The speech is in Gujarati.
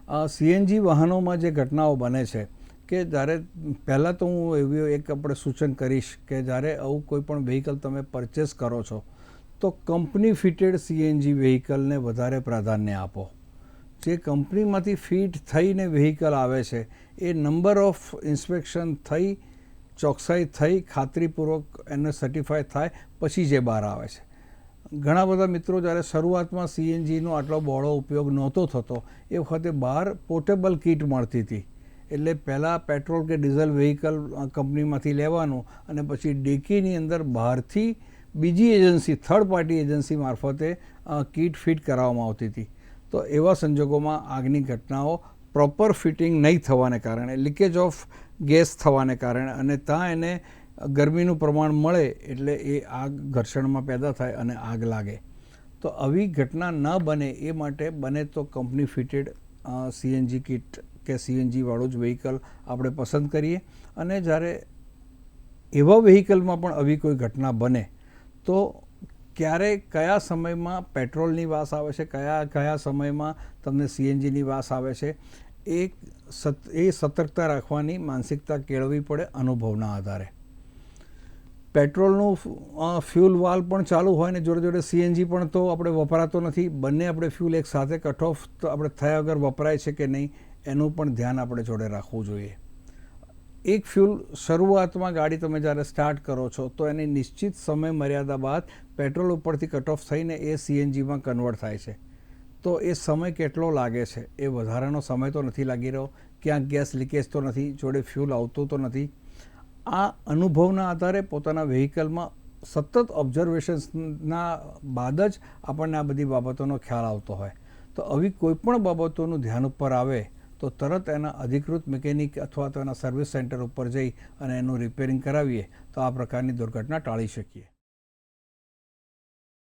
સીએનજી વાહનોમાં જે ઘટનાઓ બને છે કે જ્યારે પહેલાં તો હું એવું એક આપણે સૂચન કરીશ કે જ્યારે આવું કોઈ પણ વ્હીકલ તમે પરચેસ કરો છો તો કંપની ફિટેડ સીએનજી વ્હીકલને વધારે પ્રાધાન્ય આપો. જે કંપનીમાંથી ફિટ થઈને વ્હીકલ આવે છે એ નંબર ઓફ ઇન્સ્પેક્શન થઈ, ચોકસાઈ થઈ, ખાતરીપૂર્વક એને સર્ટિફાય થાય પછી જે બહાર આવે છે. ઘણા બધા મિત્રો જ્યારે શરૂઆતમાં સીએનજીનો આટલો બહોળો ઉપયોગ નહોતો થતો એ વખતે બહાર પોર્ટેબલ કિટ મળતી હતી. એટલે પહેલાં પેટ્રોલ કે ડીઝલ વ્હીકલ કંપનીમાંથી લેવાનું અને પછી ડેકીની અંદર બહારથી બીજી એજન્સી, થર્ડ પાર્ટી એજન્સી મારફતે કિટ ફિટ કરાવવામાં આવતી હતી. તો એવા સંજોગોમાં આગની ઘટનાઓ પ્રોપર ફિટિંગ નહીં થવાને કારણે, લીકેજ ઓફ ગેસ થવાને કારણે અને ત્યાં એને ગરમીનું પ્રમાણ મળે એટલે એ આગ ઘર્ષણમાં પેદા થાય અને આગ લાગે. તો આવી ઘટના ન બને એ માટે બને તો કંપની ફિટેડ સીએનજી કિટ કે સીએનજીવાળું જ વ્હીકલ આપણે પસંદ કરીએ. અને જ્યારે એવા વ્હીકલમાં પણ આવી કોઈ ઘટના બને તો ક્યારે કયા સમયમાં પેટ્રોલની વાસ આવે છે, કયા સમયમાં તમને સીએનજીની વાસ આવે છે, એ સતર્કતા રાખવાની માનસિકતા કેળવવી પડે અનુભવના આધારે. પેટ્રોલનું ફ્યુલ વાલ્વ પણ ચાલુ હોય ને જોડે જોડે સીએનજી પણ તો આપણે વપરાતો નથી. બંને આપણે ફ્યુલ એક સાથે કટ ઓફ આપણે થયા વગર વપરાય છે કે નહીં એનું પણ ધ્યાન આપણે જોડે રાખવું જોઈએ. એક ફ્યુલ શરૂઆતમાં ગાડી તમે જ્યારે સ્ટાર્ટ કરો છો તો એની નિશ્ચિત સમય મર્યાદા બાદ પેટ્રોલ ઉપરથી કટ ઓફ થઈને એ સીએનજીમાં કન્વર્ટ થાય છે. તો એ સમય કેટલો લાગે છે? એ વધારાનો સમય તો નથી લાગી રહ્યો, ક્યાંક ગેસ લીકેજ તો નથી, જોડે ફ્યુલ આવતું તો નથી. આ અનુભવના આધારે પોતાના વ્હીકલમાં સતત ઓબ્ઝર્વેશન્સના બાદ જ આપણને આ બધી બાબતોનો ખ્યાલ આવતો હોય. તો આવી કોઈપણ બાબતોનું ધ્યાન ઉપર આવે તો તરત એના અધિકૃત મિકેનિક અથવા તો એના સર્વિસ સેન્ટર ઉપર જઈ અને એનું રિપેરિંગ કરાવીએ તો આ પ્રકારની દુર્ઘટના ટાળી શકીએ.